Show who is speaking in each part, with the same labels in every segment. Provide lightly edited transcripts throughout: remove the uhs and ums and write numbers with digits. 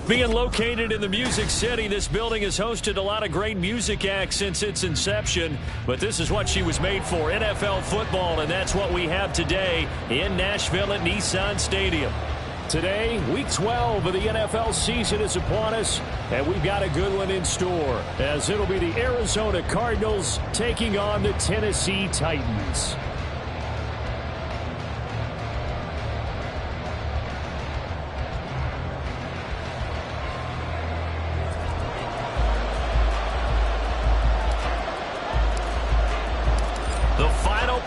Speaker 1: Being located in the Music City, this building has hosted a lot of great music acts since its inception. But this is what she was made for, NFL football, and that's what we have today in Nashville at Nissan Stadium. Today, Week 12 of the NFL season is upon us, and we've got a good one in store, as it'll be the Arizona Cardinals taking on the Tennessee Titans.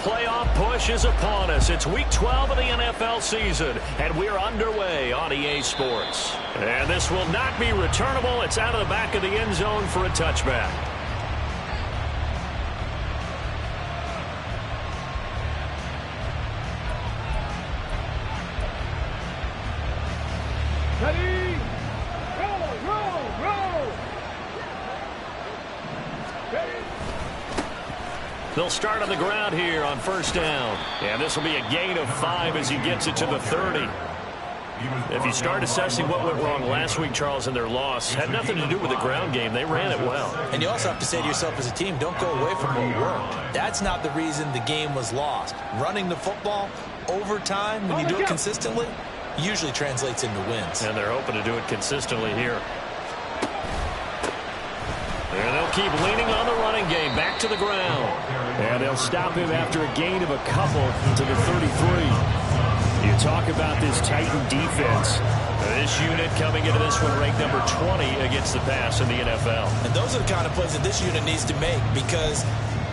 Speaker 1: Playoff push is upon us. It's Week 12 of the NFL season, and we're underway on EA Sports. And this will not be returnable. It's out of the back of the end zone for a touchback.
Speaker 2: Ready? Roll! Ready?
Speaker 1: They'll start on the ground here on first down. And this will be a gain of 5 as he gets it to the 30. If you start assessing what went wrong last week, Charles, in their loss, had nothing to do with the ground game. They ran it well.
Speaker 3: And you also have to say to yourself as a team, don't go away from what worked. That's not the reason the game was lost. Running the football over time, when you do it consistently, usually translates into wins.
Speaker 1: And they're hoping to do it consistently here. And they'll keep leaning on the running game back to the ground. And they'll stop him after a gain of a couple to the 33. You talk about this Titan defense. This unit coming into this one ranked number 20 against the pass in the NFL.
Speaker 3: And those are the kind of plays that this unit needs to make, because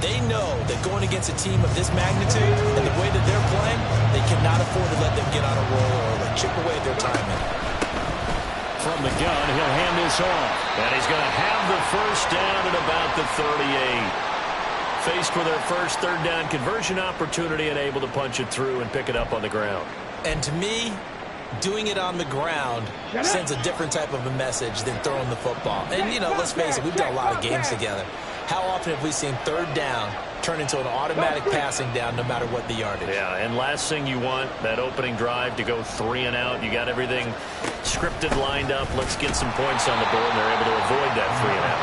Speaker 3: they know that going against a team of this magnitude and the way that they're playing, they cannot afford to let them get on a roll or chip away at their timing.
Speaker 1: From the gun, he'll hand this off. And he's going to have the first down at about the 38. Faced with their first third down conversion opportunity and able to punch it through and pick it up on the ground.
Speaker 3: And to me, doing it on the ground sends a different type of a message than throwing the football. And, you know, let's face it, we've done a lot of games together. How often have we seen third down turn into an automatic passing down no matter what the yardage?
Speaker 1: Yeah, and last thing you want, that opening drive to go 3 and out. You got everything scripted, lined up. Let's get some points on the board, and they're able to avoid that 3 and out.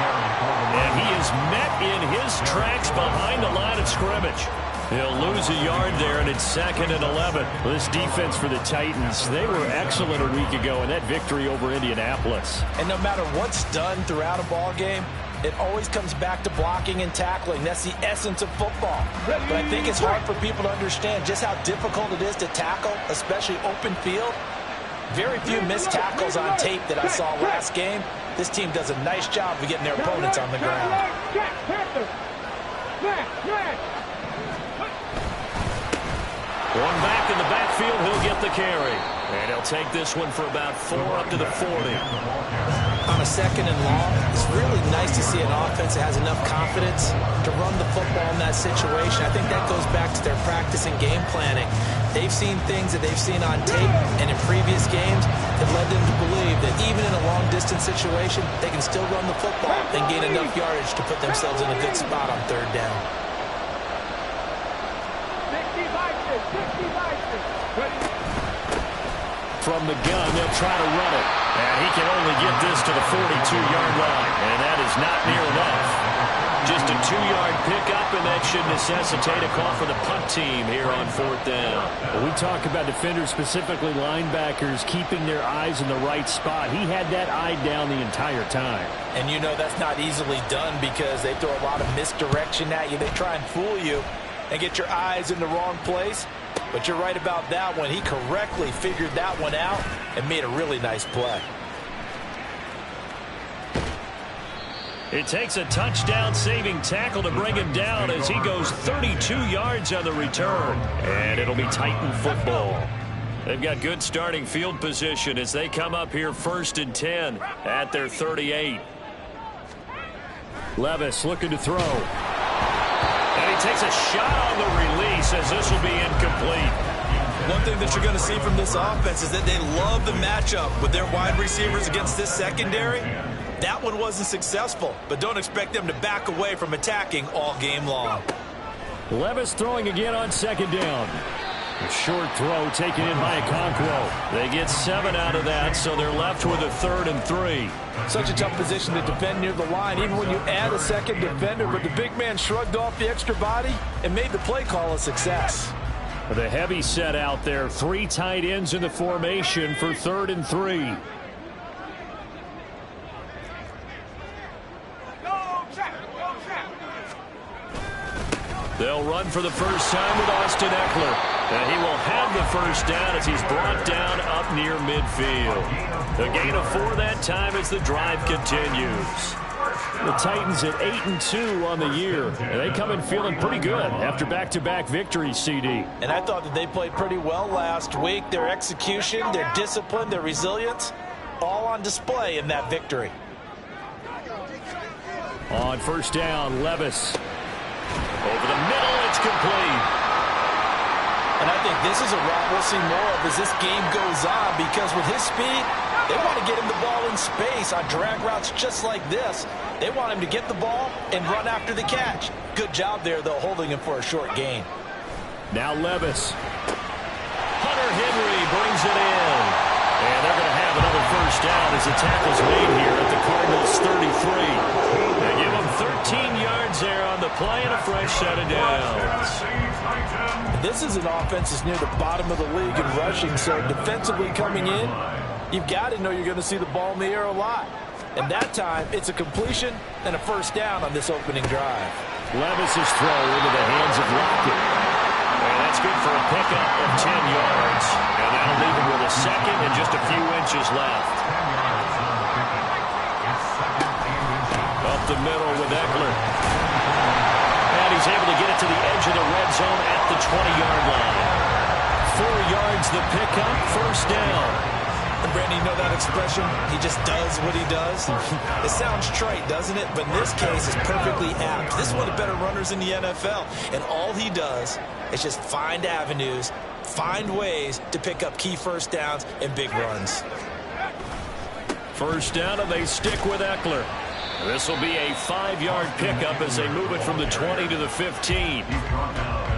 Speaker 1: And he is met in his tracks behind the line of scrimmage. He'll lose a yard there, and it's 2nd and 11. This defense for the Titans, they were excellent a week ago in that victory over Indianapolis.
Speaker 3: And no matter what's done throughout a ball game, it always comes back to blocking and tackling. That's the essence of football. But I think it's hard for people to understand just how difficult it is to tackle, especially open field. Very few missed tackles on tape that I saw last game. This team does a nice job of getting their opponents on the ground.
Speaker 1: One back in the backfield, he'll get the carry. And he'll take this one for about 4 up to the 40.
Speaker 3: On a 2nd and long, it's really nice to see an offense that has enough confidence to run the football in that situation. I think that goes back to their practice and game planning. They've seen things that they've seen on tape and in previous games that led them to believe that even in a long-distance situation, they can still run the football and gain enough yardage to put themselves in a good spot on third down.
Speaker 1: From the gun, they'll try to run it. And he can only get this to the 42-yard line. And that is not near enough. Just a 2-yard pickup, and that should necessitate a call for the punt team here on 4th down. Well, we talk about defenders, specifically linebackers, keeping their eyes in the right spot. He had that eye down the entire time.
Speaker 3: And you know that's not easily done because they throw a lot of misdirection at you. They try and fool you and get your eyes in the wrong place. But you're right about that one. He correctly figured that one out and made a really nice play.
Speaker 1: It takes a touchdown-saving tackle to bring him down as he goes 32 yards on the return. And it'll be Titan football. They've got good starting field position as they come up here 1st and 10 at their 38. Levis looking to throw. And he takes a shot on the release as this will be incomplete.
Speaker 3: One thing that you're going to see from this offense is that they love the matchup with their wide receivers against this secondary. That one wasn't successful, but don't expect them to back away from attacking all game long.
Speaker 1: Levis throwing again on 2nd down. Short throw taken in by Okonkwo. They get 7 out of that, so they're left with a 3rd and 3.
Speaker 3: Such a tough position to defend near the line, even when you add a second defender, but the big man shrugged off the extra body and made the play call a success.
Speaker 1: The heavy set out there, 3 tight ends in the formation for 3rd and 3. They'll run for the first time with Austin Eckler. And he will have the first down as he's brought down up near midfield. A gain of 4 that time as the drive continues. The Titans at 8-2 on the year. And they come in feeling pretty good after back-to-back victories, CD.
Speaker 3: And I thought that they played pretty well last week. Their execution, their discipline, their resilience, all on display in that victory.
Speaker 1: On first down, Levis. Over the middle, it's complete.
Speaker 3: And I think this is a route we'll see more of as this game goes on, because with his speed, they want to get him the ball in space on drag routes just like this. They want him to get the ball and run after the catch. Good job there, though, holding him for a short gain.
Speaker 1: Now Levis. Hunter Henry brings it in. And they're going to have another first down as the tackle's made here at the Cardinals 33. They give him 13 yards there on the play and a fresh set of downs.
Speaker 3: This is an offense that's near the bottom of the league in rushing, so defensively coming in, you've got to know you're going to see the ball in the air a lot. And that time, it's a completion and a first down on this opening drive.
Speaker 1: Levis's throw into the hands of Lockett. And that's good for a pickup of 10 yards. And that'll leave him with a second and just a few inches left. Up the middle with Eckler. And he's able to get it to the edge of the red zone at the 20-yard line. 4 yards the pickup, first down.
Speaker 3: And Brandon, you know that expression? He just does what he does. It sounds trite, doesn't it? But in this case, it's perfectly apt. This is one of the better runners in the NFL. And all he does is just find avenues, find ways to pick up key first downs and big runs.
Speaker 1: First down, and they stick with Eckler. This will be a 5-yard pickup as they move it from the 20 to the 15.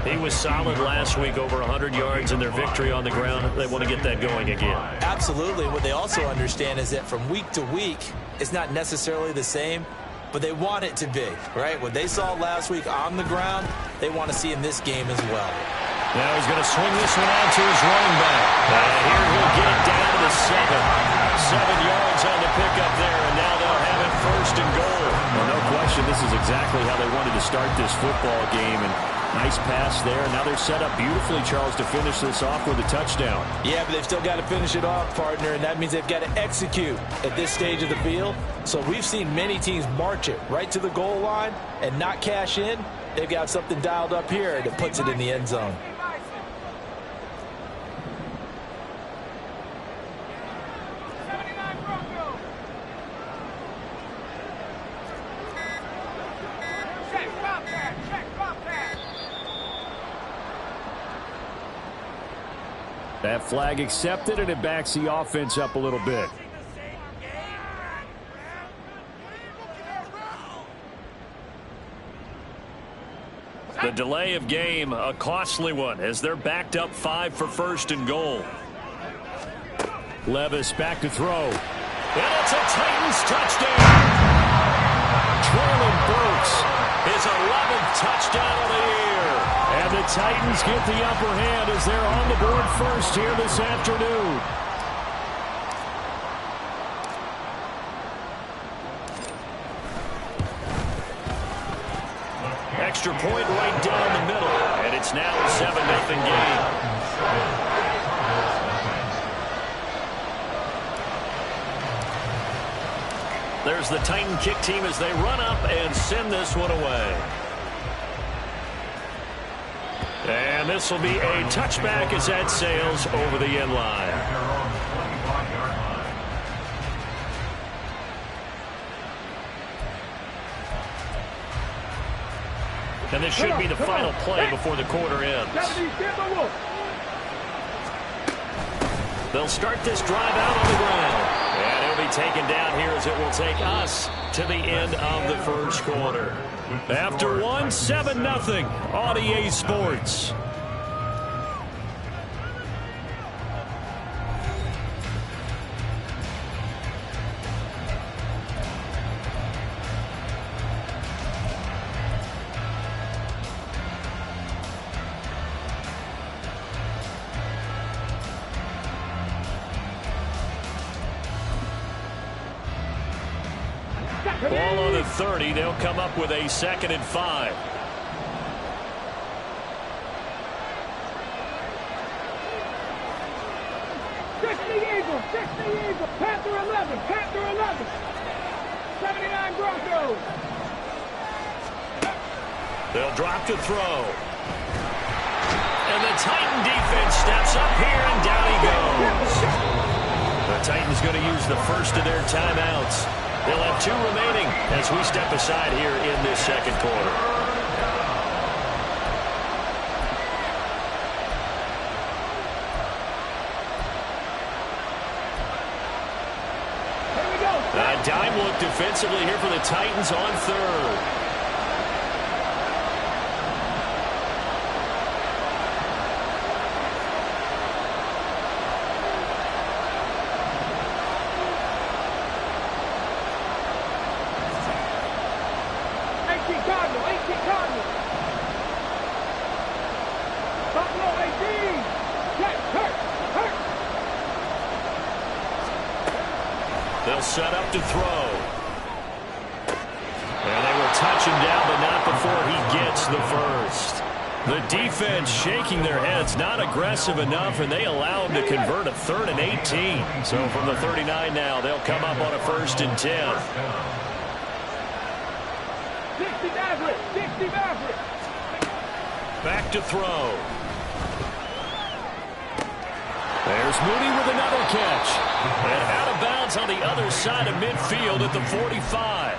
Speaker 1: He was solid last week, over 100 yards in their victory on the ground. They want to get that going again.
Speaker 3: Absolutely. What they also understand is that from week to week, it's not necessarily the same, but they want it to be, right? What they saw last week on the ground, they want to see in this game as well.
Speaker 1: Now he's going to swing this one out to his running back. And here he'll get it down to the 7. 7 yards on the pickup there, and now they'll have it first and goal. Well, no question, this is exactly how they wanted to start this football game. And nice pass there. Now they're set up beautifully, Charles, to finish this off with a touchdown.
Speaker 3: Yeah, but they've still got to finish it off, partner, and that means they've got to execute at this stage of the field. So we've seen many teams march it right to the goal line and not cash in. They've got something dialed up here that puts it in the end zone.
Speaker 1: That flag accepted, and it backs the offense up a little bit. The delay of game, a costly one, as they're backed up 5 for first and goal. Levis back to throw. And it's a Titans touchdown. Traylon Burks, his 11th touchdown of the year. And the Titans get the upper hand as they're on the board first here this afternoon. Extra point right down the middle, and it's now a 7-0 game. There's the Titan kick team as they run up and send this one away. And this will be a touchback as that sails over the end line. And this should be the final play before the quarter ends. They'll start this drive out on the ground. And it'll be taken down here as it will take us to the end of the first quarter. After one, 7-0 on EA Sports. Ball on the 30. They'll come up with a 2nd and 5.
Speaker 2: Panther 11, Panther 11. 79 Broncos.
Speaker 1: They'll drop to throw. And the Titan defense steps up here, and down he goes. The Titans going to use the first of their timeouts. They'll have 2 remaining as we step aside here in this 2nd quarter. Dime look defensively here for the Titans on 3rd.
Speaker 2: Cardinals. Buffalo 18. Yes, hurt.
Speaker 1: They'll set up to throw. And they will touch him down, but not before he gets the first. The defense shaking their heads, not aggressive enough, and they allow him to convert a 3rd and 18. So from the 39 now, they'll come up on a 1st and 10.
Speaker 2: 60 Maverick.
Speaker 1: Back to throw. There's Moody with another catch. And out of bounds on the other side of midfield at the 45.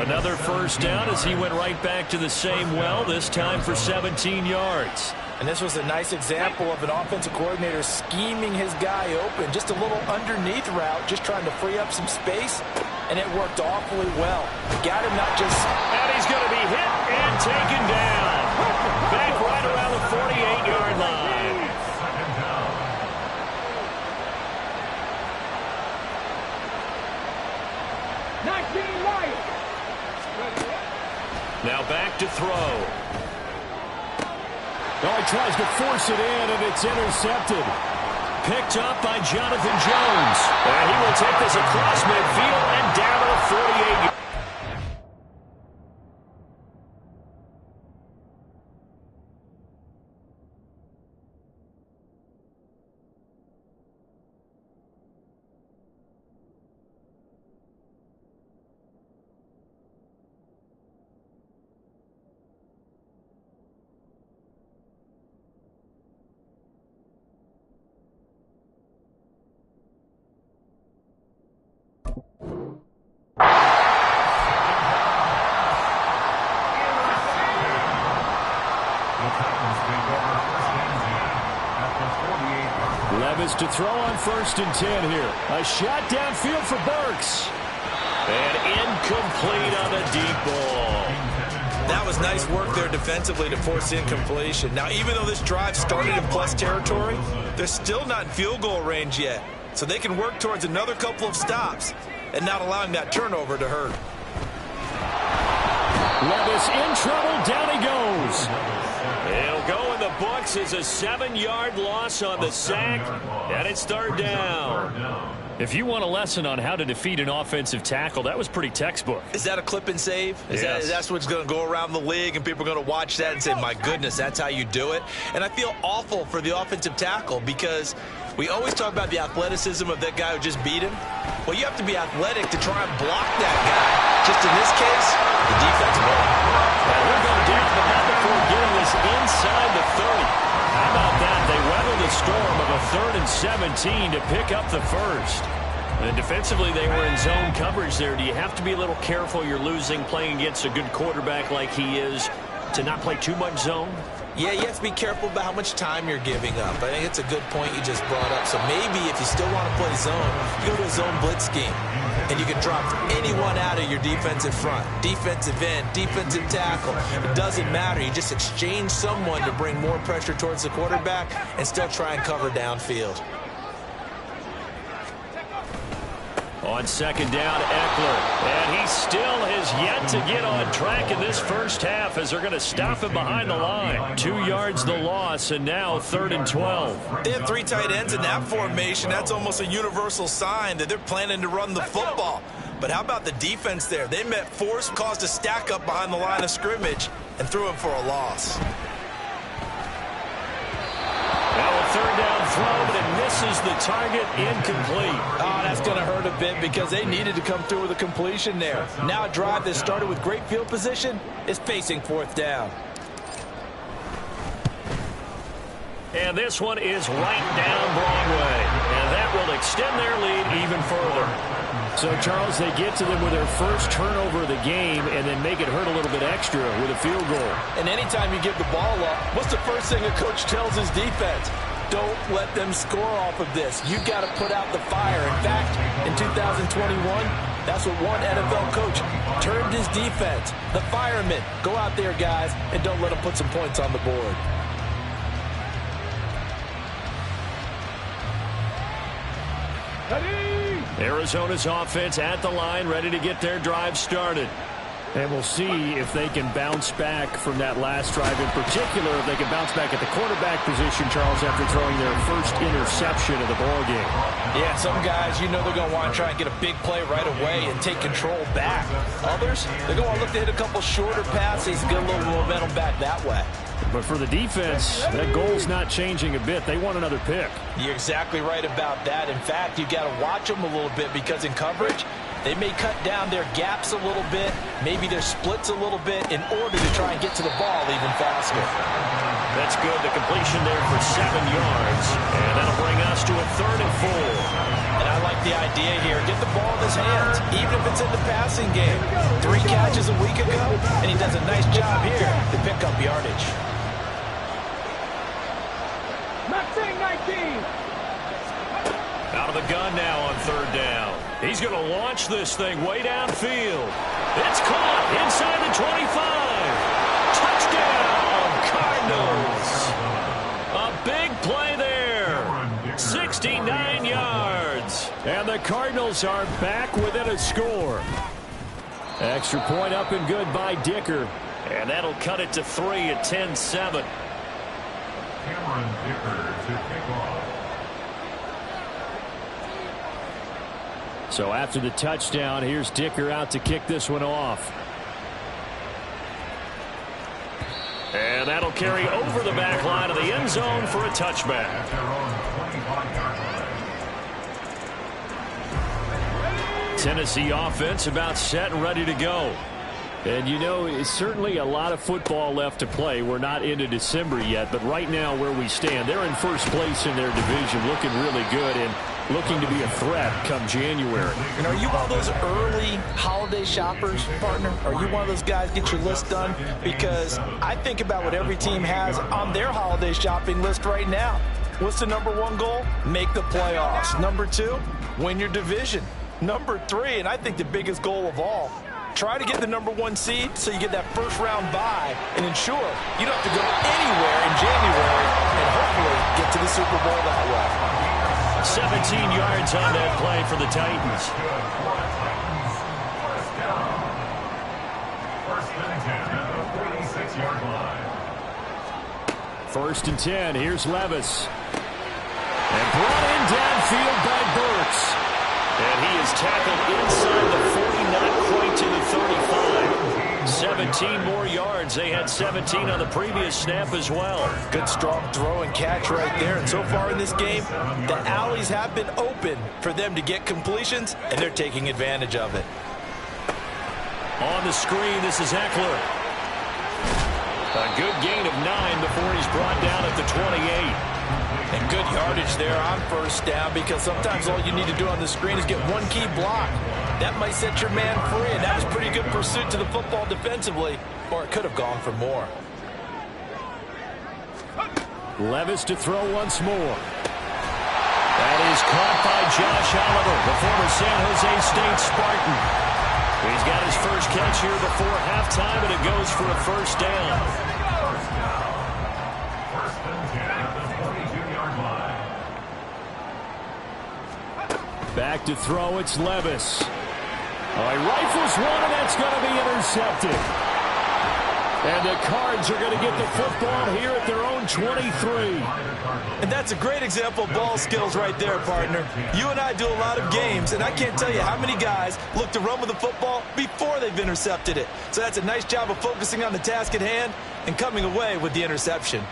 Speaker 1: Another first down as he went right back to the same well, this time for 17 yards.
Speaker 3: And this was a nice example of an offensive coordinator scheming his guy open. Just a little underneath route, just trying to free up some space, and it worked awfully well. Got him not just...
Speaker 1: And he's going to be hit and taken down. Back right around the 48-yard line. Now back to throw.
Speaker 4: Oh, he tries to force it in, and it's intercepted.
Speaker 1: Picked up by Jonathan Jones. And he will take this across midfield and down to the 48. Levis to throw on 1st and 10 here. A shot downfield for Burks. And incomplete on the deep ball.
Speaker 3: That was nice work there defensively to force incompletion. Now, even though this drive started in plus territory, they're still not in field goal range yet. So they can work towards another couple of stops and not allowing that turnover to hurt.
Speaker 1: Levis in trouble. Down he goes. He'll go in the books as a 7-yard loss on the sack, and it's 3rd down. If you want a lesson on how to defeat an offensive tackle, that was pretty textbook.
Speaker 3: Is that a clip and save?
Speaker 1: Yes.
Speaker 3: That's what's going to go around the league, and people are going to watch that and say, my goodness, that's how you do it? And I feel awful for the offensive tackle because we always talk about the athleticism of that guy who just beat him. Well, you have to be athletic to try and block that guy. Just in this case, the defense won.
Speaker 1: We'll go down, but not before getting this inside the 30. How about that? They weathered the storm of a 3rd and 17 to pick up the first. And defensively, they were in zone coverage there. Do you have to be a little careful you're losing playing against a good quarterback like he is to not play too much zone?
Speaker 3: Yeah, you have to be careful about how much time you're giving up. I think it's a good point you just brought up. So maybe if you still want to play zone, you go to a zone blitz scheme. And you can drop anyone out of your defensive front. Defensive end, defensive tackle. It doesn't matter. You just exchange someone to bring more pressure towards the quarterback and still try and cover downfield.
Speaker 1: On 2nd down, Eckler. And he still has yet to get on track in this first half as they're going to stop him behind the line. 2 yards the loss, and now 3rd and 12.
Speaker 3: They have 3 tight ends in that formation. That's almost a universal sign that they're planning to run the football. But how about the defense there? They met force, caused a stack up behind the line of scrimmage, and threw him for a loss.
Speaker 1: Now a third down throw, but it misses the target, incomplete.
Speaker 3: Oh, that's going to hurt a bit because they needed to come through with a completion there. Now a drive that started with great field position is facing fourth down.
Speaker 1: And this one is right down Broadway. And that will extend their lead even further.
Speaker 4: So, Charles, they get to them with their first turnover of the game and then make it hurt a little bit extra with a field goal.
Speaker 3: And anytime you give the ball up, what's the first thing a coach tells his defense? Don't let them score off of this. You've got to put out the fire. In fact, in 2021, that's what one NFL coach termed his defense. The firemen. Go out there, guys, and don't let them put some points on the board.
Speaker 1: Arizona's offense at the line, ready to get their drive started.
Speaker 4: And we'll see if they can bounce back from that last drive. In particular, if they can bounce back at the quarterback position, Charles, after throwing their first interception of the ballgame.
Speaker 3: Yeah, some guys, you know they're going to want to try and get a big play right away and take control back. Others, they're going to look to hit a couple shorter passes and get a little momentum back that way.
Speaker 4: But for the defense, that goal's not changing a bit. They want another pick.
Speaker 3: You're exactly right about that. In fact, you've got to watch them a little bit because in coverage, they may cut down their gaps a little bit, maybe their splits a little bit in order to try and get to the ball even faster.
Speaker 1: That's good. The completion there for 7 yards. And that'll bring us to a 3rd and 4.
Speaker 3: And I like the idea here. Get the ball in his hands, even if it's in the passing game. 3 catches a week ago, and he does a nice job here to pick up yardage.
Speaker 2: Maxine 19.
Speaker 1: Out of the gun now on 3rd down. He's going to launch this thing way downfield. It's caught inside the 25. Touchdown, Cardinals. A big play there. 69 yards.
Speaker 4: And the Cardinals are back within a score. Extra point up and good by Dicker.
Speaker 1: And that'll cut it to 3 at 10-7.
Speaker 5: Cameron Dicker to kick off.
Speaker 4: So after the touchdown, here's Dicker out to kick this one off.
Speaker 1: And that'll carry over the back line of the end zone for a touchback.
Speaker 5: At their own 25-yard line.
Speaker 1: Tennessee offense about set and ready to go.
Speaker 4: And, you know, it's certainly a lot of football left to play. We're not into December yet, but right now where we stand, they're in first place in their division, looking really good and looking to be a threat come January.
Speaker 3: And are you one of those early holiday shoppers, partner? Are you one of those guys get your list done? Because I think about what every team has on their holiday shopping list right now. What's the #1 goal? Make the playoffs. #2, win your division. #3, and I think the biggest goal of all, try to get the #1 seed so you get that first round bye and ensure you don't have to go anywhere in January and hopefully get to the Super Bowl that way.
Speaker 1: 17 yards on that play for the Titans.
Speaker 5: First and 10 at the 46-yard line.
Speaker 4: 1st and 10. Here's Levis. And brought in downfield by Burks.
Speaker 1: And he is tackled inside the 40, not quite to the 35. 17 more yards. They had 17 on the previous snap as well.
Speaker 3: Good strong throw and catch right there. And so far in this game, the alleys have been open for them to get completions, and they're taking advantage of it.
Speaker 1: On the screen, this is Eckler. A good gain of 9 before he's brought down at the 28.
Speaker 3: And good yardage there on first down, because sometimes all you need to do on the screen is get one key block. That might set your man free, and that was pretty good pursuit to the football defensively, or it could have gone for more.
Speaker 4: Levis to throw once more.
Speaker 1: That is caught by Josh Oliver, the former San Jose State Spartan. He's got his first catch here before halftime, and it goes for a first down.
Speaker 5: First and 10 at the 42-yard line.
Speaker 4: Back to throw, it's Levis. Oh, he rifles one, and that's going to be intercepted. And the Cards are going to get the football here at their own 23.
Speaker 3: And that's a great example of ball skills right there, partner. You and I do a lot of games, and I can't tell you how many guys look to run with the football before they've intercepted it. So that's a nice job of focusing on the task at hand and coming away with the interception.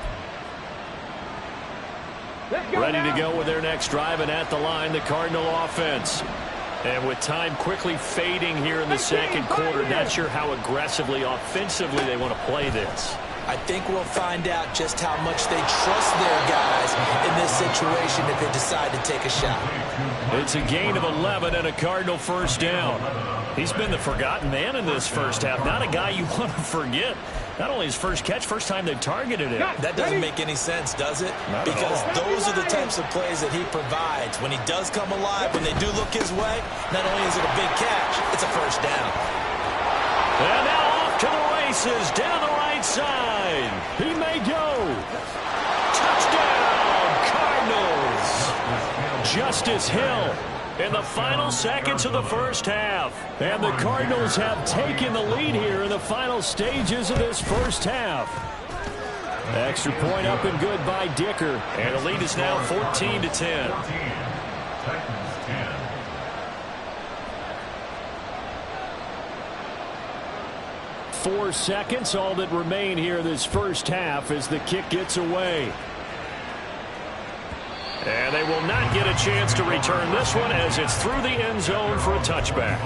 Speaker 1: Ready to go with their next drive, and at the line, the Cardinal offense. And with time quickly fading here in the second quarter, not sure how aggressively, offensively they want to play this.
Speaker 3: I think we'll find out just how much they trust their guys in this situation if they decide to take a shot.
Speaker 1: It's a gain of 11 and a Cardinal first down. He's been the forgotten man in this first half. Not a guy you want to forget. Not only his first catch, first time they've targeted him.
Speaker 3: That doesn't make any sense, does it? Because those are the types of plays that he provides. When he does come alive, when they do look his way, not only is it a big catch, it's a first down.
Speaker 1: And now off to the races, down the right side. He may go. Touchdown, Cardinals. Justice Hill in the final seconds of the first half. And the Cardinals have taken the lead here in the final stages of this first half. Extra point up and good by Dicker. And the lead is now 14-10. 4 seconds, all that remain here this first half as the kick gets away. And they will not get a chance to return this one as it's through the end zone for a touchback.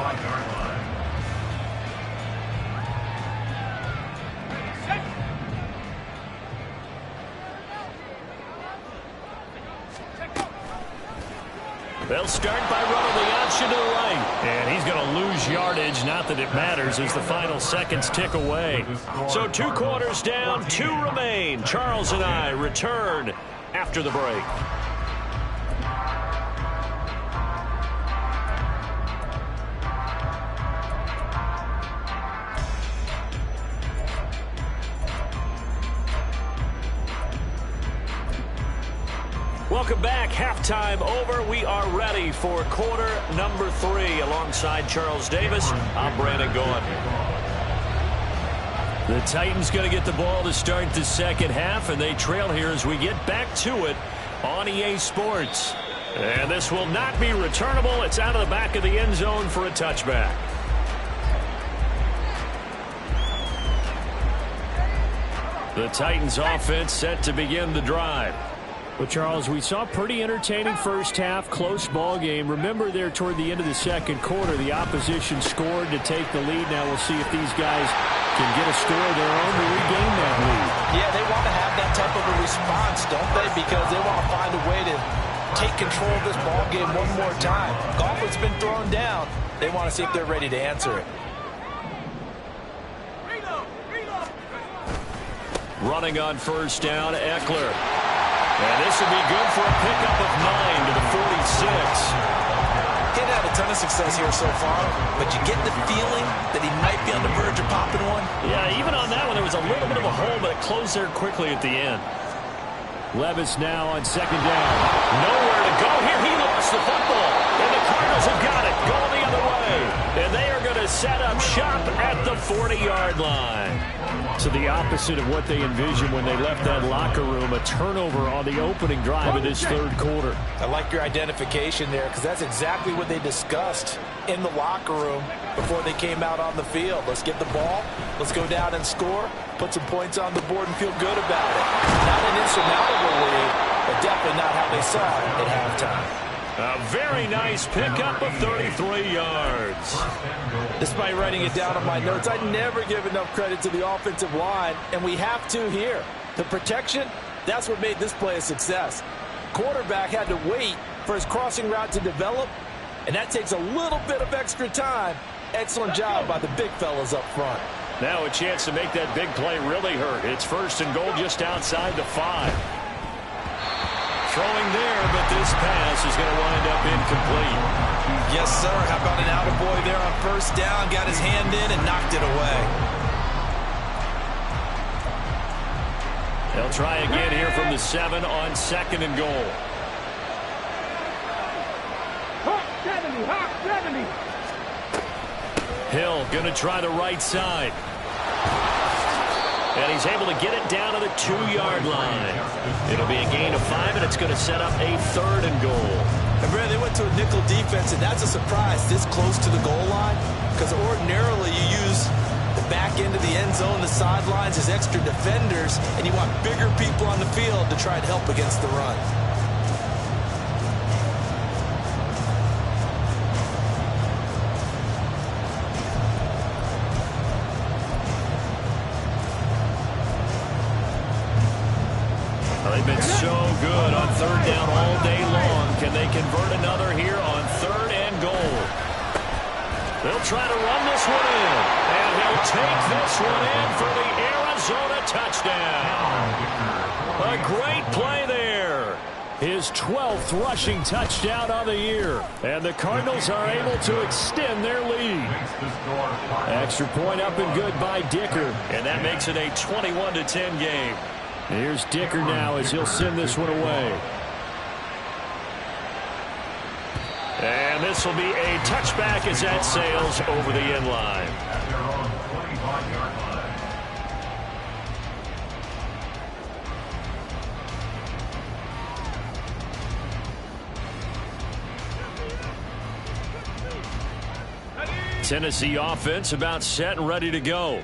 Speaker 1: They'll start by running the option to the right. And he's going to lose yardage. Not that it matters as the final seconds tick away. So 2 quarters down, 2 remain. Charles and I return after the break. Welcome back. Halftime over. We are ready for quarter number 3. Alongside Charles Davis, I'm Brandon Gaughan. The Titans going to get the ball to start the second half, and they trail here as we get back to it on EA Sports. And this will not be returnable. It's out of the back of the end zone for a touchback. The Titans offense set to begin the drive.
Speaker 4: Well, Charles, we saw a pretty entertaining first half, close ball game. Remember there toward the end of the second quarter, the opposition scored to take the lead. Now we'll see if these guys can get a score of their own to regain that lead.
Speaker 3: Yeah, they want to have that type of a response, don't they? Because they want to find a way to take control of this ball game one more time. Gauntlet's been thrown down. They want to see if they're ready to answer it.
Speaker 1: Running on first down, Eckler. And this will be good for a pickup of 9 to the 46.
Speaker 3: He'd had a ton of success here so far, but you get the feeling that he might be on the verge of popping one.
Speaker 1: Yeah, even on that one, there was a little bit of a hole, but it closed there quickly at the end.
Speaker 4: Levis now on second down.
Speaker 1: Nowhere to go here. He lost the football. And the Cardinals have got it. Going the other way. And they are going to set up shop at the 40-yard line.
Speaker 4: So the opposite of what they envisioned when they left that locker room, a turnover on the opening drive of this third quarter.
Speaker 3: I like your identification there because that's exactly what they discussed in the locker room before they came out on the field. Let's get the ball, let's go down and score, put some points on the board and feel good about it. Not an insurmountable lead, but definitely not how they saw it at halftime.
Speaker 1: A very nice pickup of 33 yards.
Speaker 3: Despite writing it down on my notes, I never give enough credit to the offensive line, and we have to here. The protection, that's what made this play a success. Quarterback had to wait for his crossing route to develop, and that takes a little bit of extra time. Excellent job by the big fellas up front.
Speaker 1: Now a chance to make that big play really hurt. It's first and goal just outside the 5. Throwing there, but this pass is going to wind up incomplete.
Speaker 3: Yes, sir. How about an attaboy there on first down? Got his hand in and knocked it away.
Speaker 1: They'll try again here from the 7 on second and goal.
Speaker 2: Hawk 70.
Speaker 1: Hill going to try the right side. And he's able to get it down to the 2-yard line. It'll be a gain of 5, and it's going to set up a 3rd and goal.
Speaker 3: And Brad, they went to a nickel defense, and that's a surprise this close to the goal line, because ordinarily you use the back end of the end zone, the sidelines as extra defenders, and you want bigger people on the field to try and help against the run.
Speaker 1: They've been so good on 3rd down all day long. Can they convert another here on 3rd and goal? They'll try to run this one in. And he'll take this one in for the Arizona touchdown. A great play there.
Speaker 4: His 12th rushing touchdown on the year. And the Cardinals are able to extend their lead. Extra point up and good by Dicker.
Speaker 1: And that makes it a 21-10 game.
Speaker 4: Here's Dicker now as he'll send this one away.
Speaker 1: And this will be a touchback as that sails over the end line.
Speaker 5: At their own 25-yard line.
Speaker 1: Tennessee offense about set and ready to go.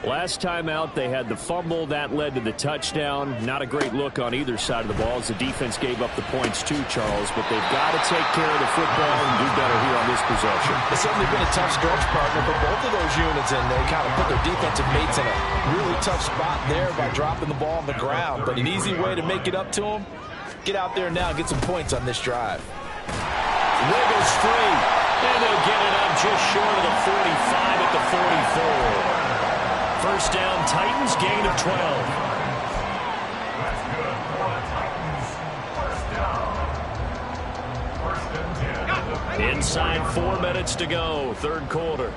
Speaker 4: Last time out, they had the fumble. That led to the touchdown. Not a great look on either side of the ball as the defense gave up the points too, Charles. But they've got to take care of the football and do better here on this possession.
Speaker 3: It's certainly been a tough stretch, partner, for both of those units, and they kind of put their defensive mates in a really tough spot there by dropping the ball on the ground. But an easy way to make it up to them, get out there now and get some points on this drive.
Speaker 1: Wiggles free, and they'll get it up just short of the 45 at the 44. First down, Titans, gain of 12.
Speaker 5: That's good for the Titans. First down.
Speaker 1: Inside 4 minutes to go, 3rd quarter.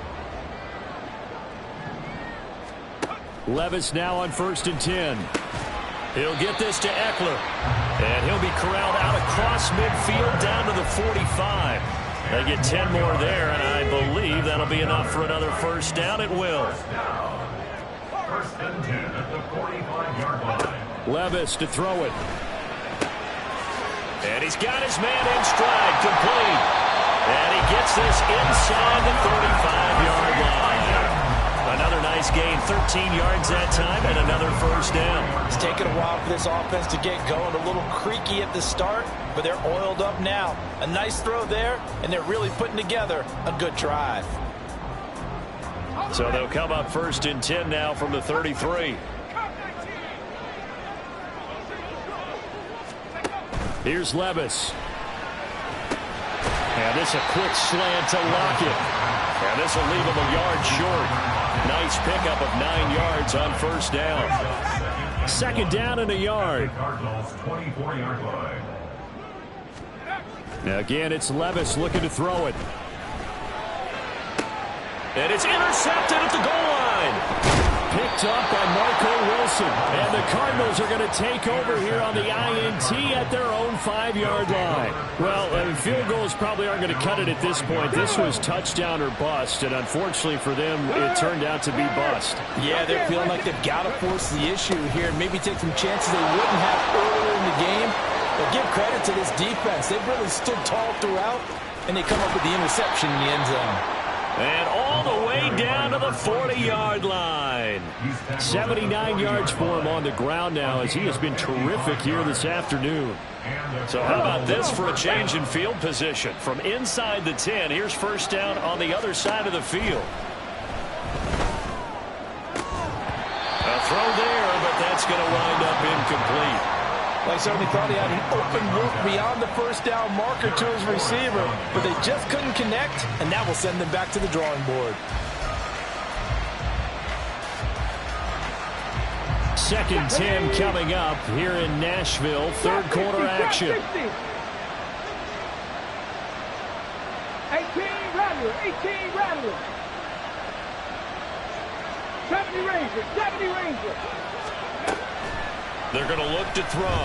Speaker 4: Levis now on 1st and 10.
Speaker 1: He'll get this to Eckler. And he'll be corralled out across midfield down to the 45. They get 10 more there, and I believe that'll be enough for another first down. It will.
Speaker 5: First and 10 at the 45-yard line.
Speaker 4: Levis to throw it.
Speaker 1: And he's got his man in stride, complete. And he gets this inside the 35-yard line. Another nice gain, 13 yards that time, and another first down.
Speaker 3: It's taken a while for this offense to get going. A little creaky at the start, but they're oiled up now. A nice throw there, and they're really putting together a good drive.
Speaker 1: So they'll come up 1st and 10 now from the 33.
Speaker 4: Here's Levis.
Speaker 1: And this a quick slant to Lockett. And this will leave him a yard short. Nice pickup of 9 yards on first down.
Speaker 4: 2nd down and a yard.
Speaker 5: Cardinals 24-yard line.
Speaker 4: Now again, it's Levis looking to throw it.
Speaker 1: And it's intercepted at the goal line.
Speaker 4: Picked up by Marco Wilson. And the Cardinals are going to take over here on the INT at their own 5-yard line. Well, field goals probably aren't going to cut it at this point. This was touchdown or bust, and unfortunately for them, it turned out to be bust.
Speaker 3: Yeah, they're feeling like they've got to force the issue here and maybe take some chances they wouldn't have earlier in the game. But give credit to this defense. They've really stood tall throughout, and they come up with the interception in the end zone.
Speaker 1: And all the way down to the 40-yard line.
Speaker 4: 79 yards for him on the ground now as he has been terrific here this afternoon.
Speaker 1: So how about this for a change in field position? From inside the 10, here's first down on the other side of the field. A throw there, but that's going to wind up incomplete.
Speaker 3: Well, I certainly thought he had an open look beyond the first down marker to his receiver, but they just couldn't connect, and that will send them back to the drawing board.
Speaker 4: 2nd 10 coming up here in Nashville. 3rd quarter action.
Speaker 2: 18 Rattler, 18 Rattler. 70 Ranger, 70 Ranger.
Speaker 1: They're going to look to throw.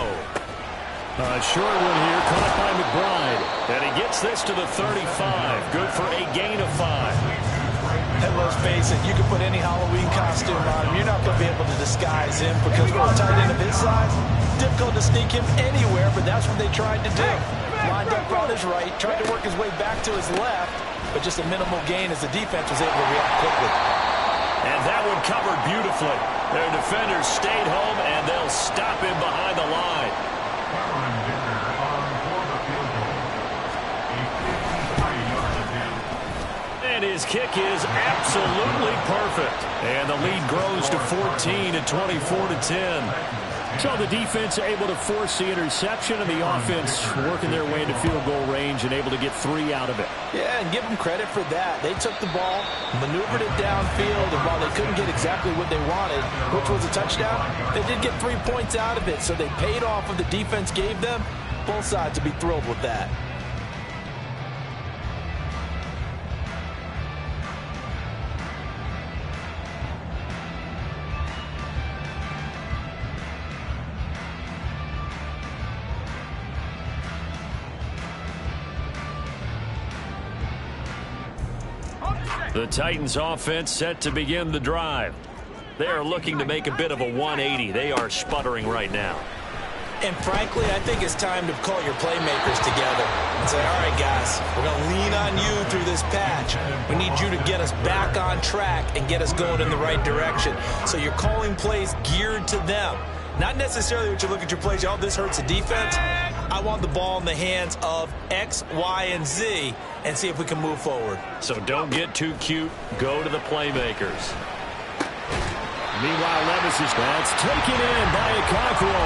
Speaker 4: Short one here, caught by McBride.
Speaker 1: And he gets this to the 35. Good for a gain of 5.
Speaker 3: And let's face it, you can put any Halloween costume on him. You're not going to be able to disguise him because for a tight end of his size, difficult to sneak him anywhere, but that's what they tried to do. Lined up on his right, tried to work his way back to his left, but just a minimal gain as the defense was able to react quickly.
Speaker 1: And that one covered beautifully. Their defenders stayed home, and they'll stop him behind the line. And his kick is absolutely perfect. And the lead grows to 14 at 24-10.
Speaker 4: So the defense able to force the interception, and the offense working their way into field goal range and able to get 3 out of it.
Speaker 3: Yeah, and give them credit for that. They took the ball, maneuvered it downfield, and while they couldn't get exactly what they wanted, which was a touchdown, they did get 3 points out of it, so they paid off what the defense gave them. Both sides would be thrilled with that.
Speaker 1: The Titans offense set to begin the drive. They are looking to make a bit of a 180. They are sputtering right now.
Speaker 3: And frankly, I think it's time to call your playmakers together and say, all right, guys, we're going to lean on you through this patch. We need you to get us back on track and get us going in the right direction. So you're calling plays geared to them. Not necessarily what you look at your plays, oh, this hurts the defense. I want the ball in the hands of X, Y, and Z and see if we can move forward.
Speaker 1: So don't get too cute. Go to the playmakers.
Speaker 4: Meanwhile, Levis is that's taken in by Okafro.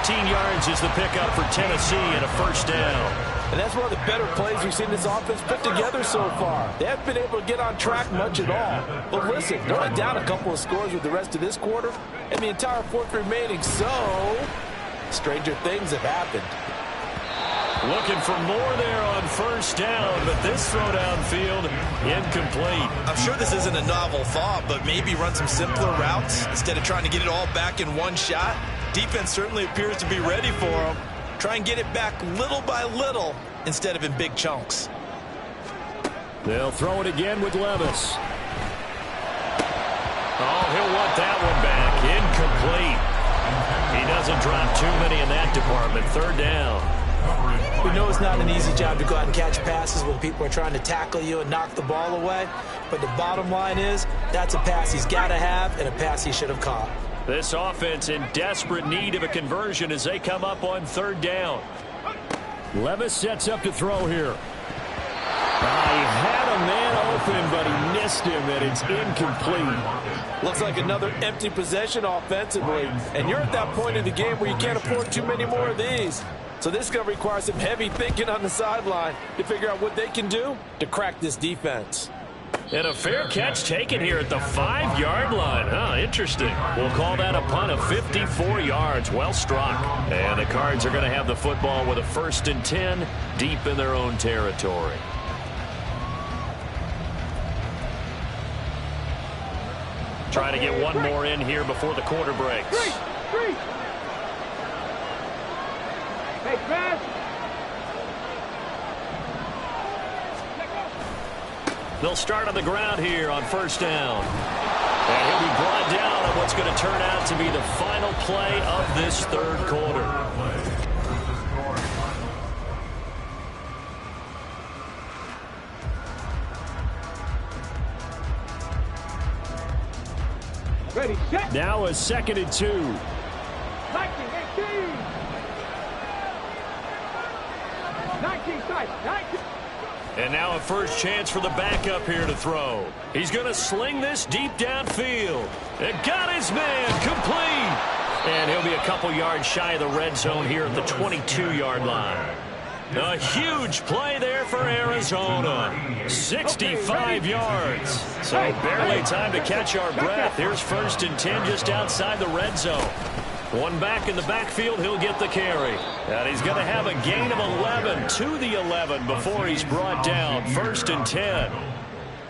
Speaker 1: 13 yards is the pickup for Tennessee and a first down.
Speaker 3: And that's one of the better plays we've seen this offense put together so far. They haven't been able to get on track much at all. But listen, they're only down a couple of scores with the rest of this quarter and the entire fourth remaining. So, stranger things have happened.
Speaker 1: Looking for more there on first down, but this throw downfield incomplete.
Speaker 3: I'm sure this isn't a novel thought, but maybe run some simpler routes instead of trying to get it all back in one shot. Defense certainly appears to be ready for them. Try and get it back little by little instead of in big chunks.
Speaker 4: They'll throw it again with Levis.
Speaker 1: Oh, he'll want that one back. Incomplete. He doesn't drop too many in that department. Third down.
Speaker 3: We know it's not an easy job to go out and catch passes when people are trying to tackle you and knock the ball away. But the bottom line is that's a pass he's got to have and a pass he should have caught.
Speaker 1: This offense in desperate need of a conversion as they come up on third down.
Speaker 4: Levis sets up to throw here. He had a man open, but he missed him, and it's incomplete.
Speaker 3: Looks like another empty possession offensively. And you're at that point in the game where you can't afford too many more of these. So this is going to require some heavy thinking on the sideline to figure out what they can do to crack this defense.
Speaker 1: And a fair catch taken here at the 5-yard line. Huh, interesting. We'll call that a punt of 54 yards. Well struck. And the Cards are going to have the football with a 1st and 10 deep in their own territory. Try to get one more in here before the quarter breaks.
Speaker 2: Three. Hey, pass.
Speaker 1: They'll start on the ground here on first down. And he'll be brought down on what's going to turn out to be the final play of this third quarter.
Speaker 2: Ready, set.
Speaker 4: Now a 2nd and 2.
Speaker 2: 19, 18. Side, 19.
Speaker 1: And now a first chance for the backup here to throw. He's going to sling this deep downfield. It got his man complete. And he'll be a couple yards shy of the red zone here at the 22-yard line. A huge play there for Arizona. 65 yards. So barely time to catch our breath. Here's 1st and 10 just outside the red zone. One back in the backfield, he'll get the carry. And he's going to have a gain of 11 to the 11 before he's brought down. 1st and 10.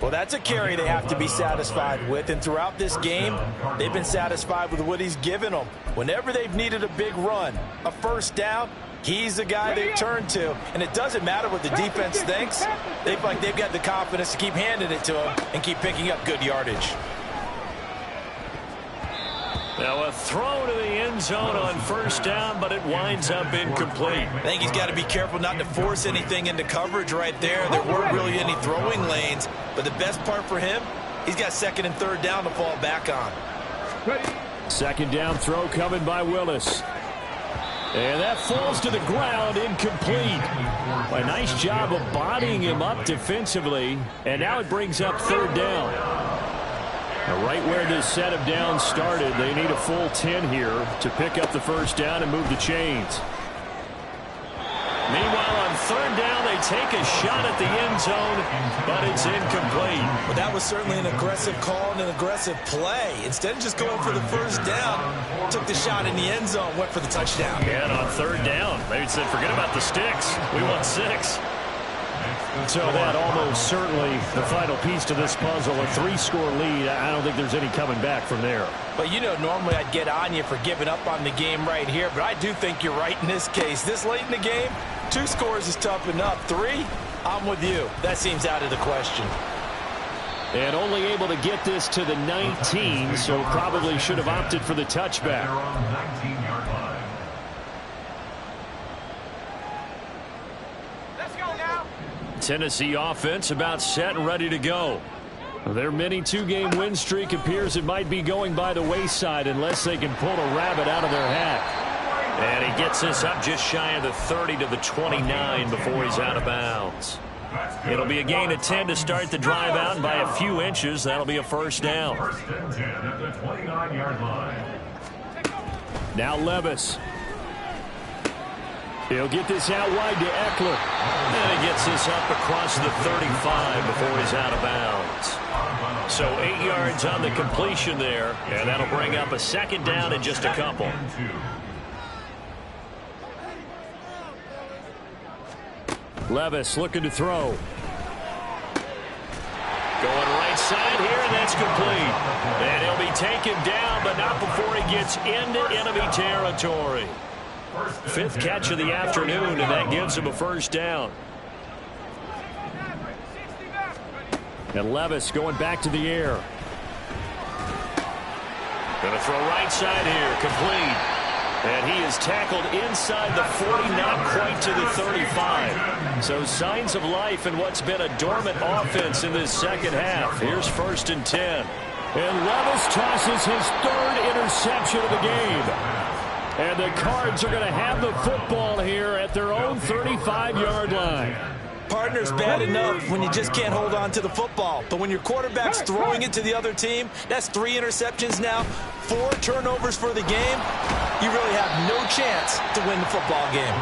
Speaker 3: Well, that's a carry they have to be satisfied with. And throughout this game, they've been satisfied with what he's given them. Whenever they've needed a big run, a first down, He's the guy they turn to, and it doesn't matter what the defense thinks. They feel like they've got the confidence to keep handing it to him and keep picking up good yardage.
Speaker 1: Now a throw to the end zone on first down, but it winds up incomplete.
Speaker 3: I think he's got to be careful not to force anything into coverage right there. There weren't really any throwing lanes, but the best part for him, he's got second and third down to fall back on.
Speaker 4: Second down throw coming by Willis. And that falls to the ground, incomplete. A nice job of bodying him up defensively, and now it brings up third down. Right where this set of downs started, they need a full 10 here to pick up the first down and move the chains.
Speaker 1: Meanwhile, on third down, they take a shot at the end zone, but it's incomplete.
Speaker 3: Well, that was certainly an aggressive call and an aggressive play. Instead of just going for the first down, took the shot in the end zone, went for the touchdown.
Speaker 1: Yeah, and on third down, they said, forget about the sticks. We want 6.
Speaker 4: So that almost certainly the final piece to this puzzle, a 3-score lead. I don't think there's any coming back from there.
Speaker 3: But, you know, normally I'd get on you for giving up on the game right here, but I do think you're right in this case. This late in the game, 2 scores is tough enough. 3, I'm with you. That seems out of the question.
Speaker 4: And only able to get this to the 19, so probably should have opted for the touchback.
Speaker 1: Tennessee offense about set and ready to go.
Speaker 4: Their mini 2-game win streak appears it might be going by the wayside unless they can pull a rabbit out of their hat.
Speaker 1: And he gets this up just shy of the 30 to the 29 before he's out of bounds. It'll be a gain of 10 to start the drive out, and by a few inches, that'll be a first down.
Speaker 5: First and 10 at the 29-yard line.
Speaker 4: Now Levis. He'll get this out wide to Eckler.
Speaker 1: And he gets this up across the 35 before he's out of bounds. So 8 yards on the completion there, and that'll bring up a second down in just a couple.
Speaker 4: Levis looking to throw.
Speaker 1: Going right side here, and that's complete. And he'll be taken down, but not before he gets into enemy territory. 5th catch of the afternoon, and that gives him a first down.
Speaker 4: And Levis going back to the air.
Speaker 1: Going to throw right side here, complete. And he is tackled inside the 40, not quite to the 35. So signs of life in what's been a dormant offense in this second half. Here's 1st and 10.
Speaker 4: And Levis tosses his 3rd interception of the game. And the Cards are going to have the football here at their own 35-yard line.
Speaker 3: Partner's bad enough when you just can't hold on to the football. But when your quarterback's throwing it to the other team, that's 3 interceptions now, 4 turnovers for the game. You really have no chance to win the football game.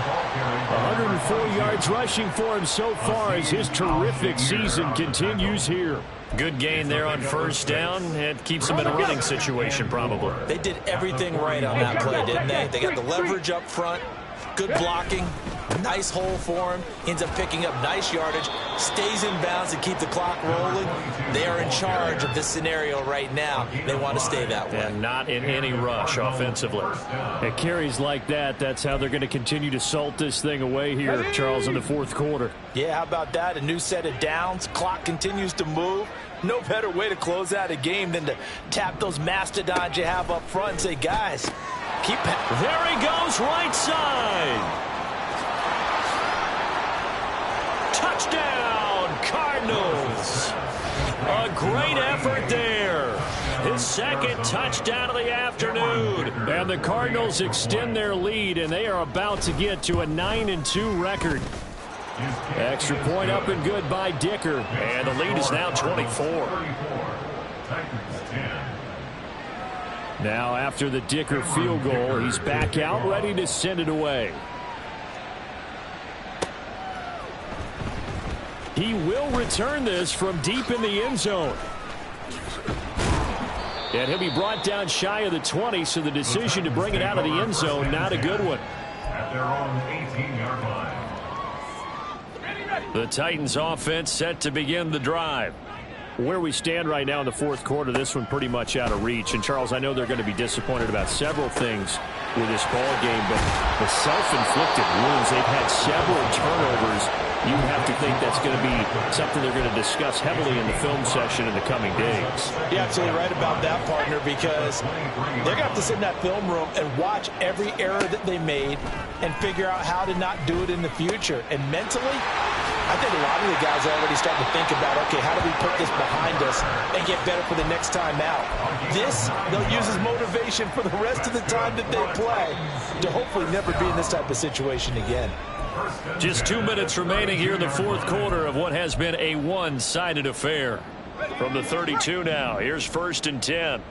Speaker 4: 104 yards rushing for him so far as his terrific season continues here.
Speaker 1: Good gain there on first down. It keeps them in a running situation probably.
Speaker 3: They did everything right on that play, didn't they? They got the leverage up front, good blocking, nice hole for him, ends up picking up nice yardage, stays in bounds to keep the clock rolling. They are in charge of this scenario right now. They want to stay that way.
Speaker 1: And not in any rush offensively.
Speaker 4: At carries like that, that's how they're going to continue to salt this thing away here, Charles, in the 4th quarter.
Speaker 3: Yeah, how about that? A new set of downs. Clock continues to move. No better way to close out a game than to tap those mastodons you have up front and say, guys, keep it.
Speaker 1: There he goes, right side. Touchdown, Cardinals. A great effort there. His 2nd touchdown of the afternoon.
Speaker 4: And the Cardinals extend their lead, and they are about to get to a 9-2 record. Extra point up and good by Dicker.
Speaker 1: And the lead is now 24.
Speaker 4: Now after the Dicker field goal, he's back out ready to send it away. He will return this from deep in the end zone. And he'll be brought down shy of the 20, so the decision to bring it out of the end zone, not a good one.
Speaker 5: At their own 18-yard line.
Speaker 1: The Titans offense set to begin the drive.
Speaker 4: Where we stand right now in the 4th quarter, this one pretty much out of reach. And, Charles, I know they're going to be disappointed about several things with this ball game, but the self-inflicted wounds, they've had several turnovers. You have to think that's going to be something they're going to discuss heavily in the film session in the coming days.
Speaker 3: You're absolutely right about that, partner, because they're going to have to sit in that film room and watch every error that they made and figure out how to not do it in the future. And mentally, I think a lot of the guys are already starting to think about, okay, how do we put this behind us and get better for the next time out? This, they'll use as motivation for the rest of the time that they play to hopefully never be in this type of situation again.
Speaker 1: Just 2 minutes remaining here in the fourth quarter of what has been a one-sided affair. From the 32 now, here's 1st and 10.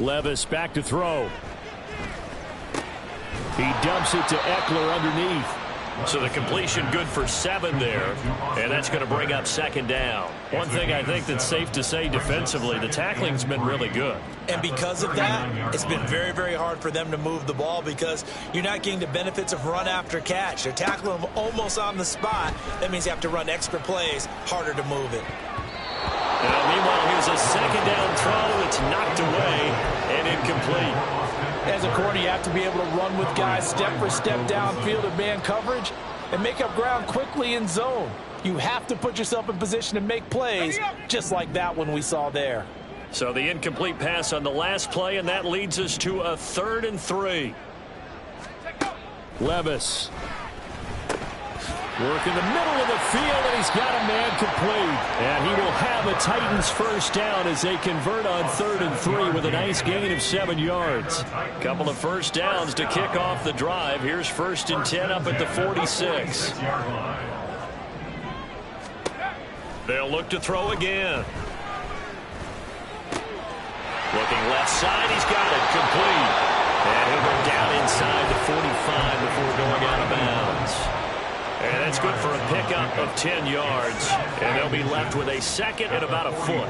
Speaker 4: Levis back to throw. He dumps it to Eckler underneath.
Speaker 1: So the completion good for 7 there, and that's going to bring up 2nd down. One thing I think that's safe to say defensively, the tackling's been really good.
Speaker 3: And because of that, it's been very, very hard for them to move the ball because you're not getting the benefits of run after catch. They're tackling them almost on the spot. That means you have to run extra plays, harder to move it.
Speaker 1: Now, meanwhile, here's a 2nd down throw that's knocked away and incomplete.
Speaker 3: As a corner, you have to be able to run with guys step for step downfield in man coverage and make up ground quickly in zone. You have to put yourself in position to make plays just like that one we saw there.
Speaker 1: So the incomplete pass on the last play, and that leads us to a 3rd and 3.
Speaker 4: Levis. Work in the middle of the field, and he's got a man complete. And he will have a Titans 1st down as they convert on 3rd and 3 with a nice gain of 7 yards.
Speaker 1: Couple of 1st downs to kick off the drive. Here's 1st and 10 up at the 46. They'll look to throw again. Looking left side, he's got it complete. And he'll go down inside the 45 before going out of bounds. And that's good for a pickup of 10 yards. And they'll be left with a 2nd and about a foot.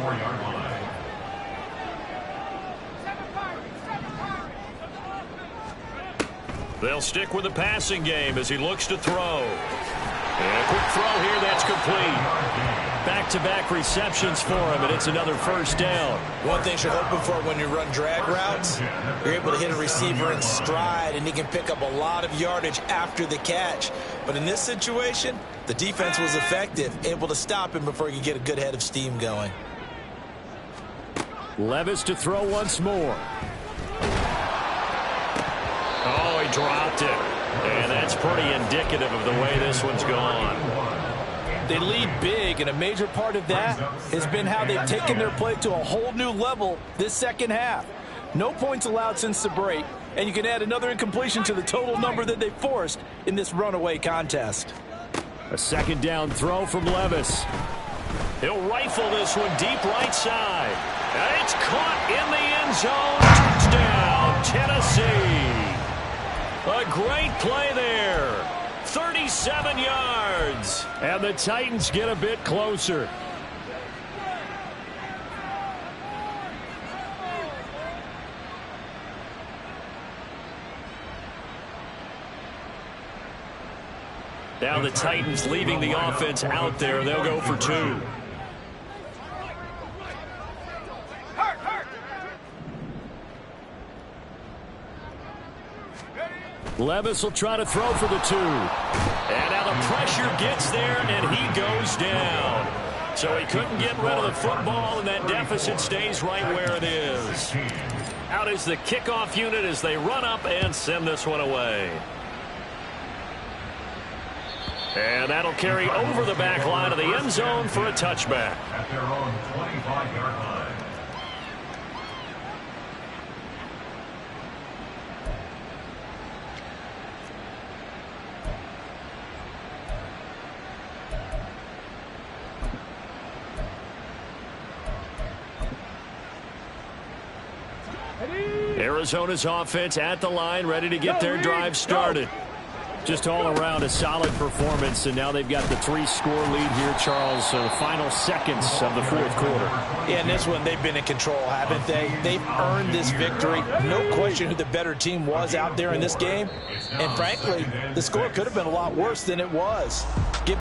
Speaker 1: They'll stick with the passing game as he looks to throw. And a quick throw here, that's complete. Back-to-back receptions for him, and it's another 1st down.
Speaker 3: One thing you're hoping for when you run drag routes, you're able to hit a receiver in stride, and he can pick up a lot of yardage after the catch. But in this situation, the defense was effective, able to stop him before he could get a good head of steam going.
Speaker 4: Levis to throw once more.
Speaker 1: Oh, he dropped it. And that's pretty indicative of the way this one's gone.
Speaker 3: They lead big, and a major part of that has been how they've taken their play to a whole new level this second half. No points allowed since the break, and you can add another incompletion to the total number that they forced in this runaway contest.
Speaker 4: A 2nd down throw from Levis.
Speaker 1: He'll rifle this one deep right side. And it's caught in the end zone. Touchdown, Tennessee. A great play there. 37 yards.
Speaker 4: And the Titans get a bit closer.
Speaker 1: Now the Titans leaving the offense out there. They'll go for 2.
Speaker 4: Levis will try to throw for the 2.
Speaker 1: And now the pressure gets there, and he goes down. So he couldn't get rid of the football, and that deficit stays right where it is. Out is the kickoff unit as they run up and send this one away. And that'll carry over the back line of the end zone for a touchback.
Speaker 5: At their own 25-yard line.
Speaker 1: Arizona's offense at the line, ready to get their drive started.
Speaker 4: Just all around a solid performance, and now they've got the 3-score lead here, Charles. So the final seconds of the fourth quarter.
Speaker 3: Yeah, in this one, they've been in control, haven't they? They've earned this victory. No question who the better team was out there in this game. And frankly, the score could have been a lot worse than it was.